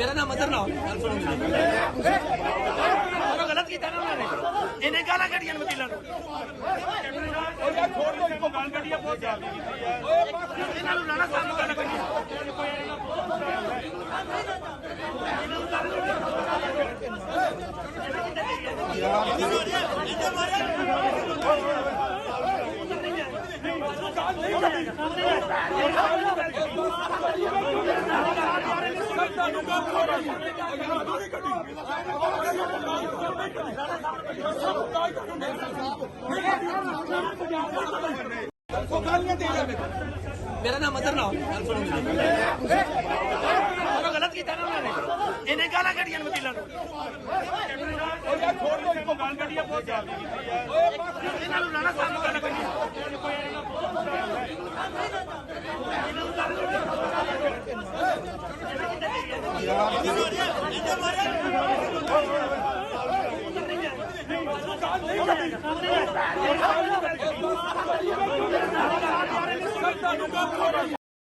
मेरा नाम मदर ना गलत किया ना उन्होंने इन्हें गाला कटियां वकीलों लाना सामने गाला कटियां मेरा नाम मदर ना गलत किया ना उन्होंने इन्हें गाला कटियां वकीलों लाना सामने गाला कटियां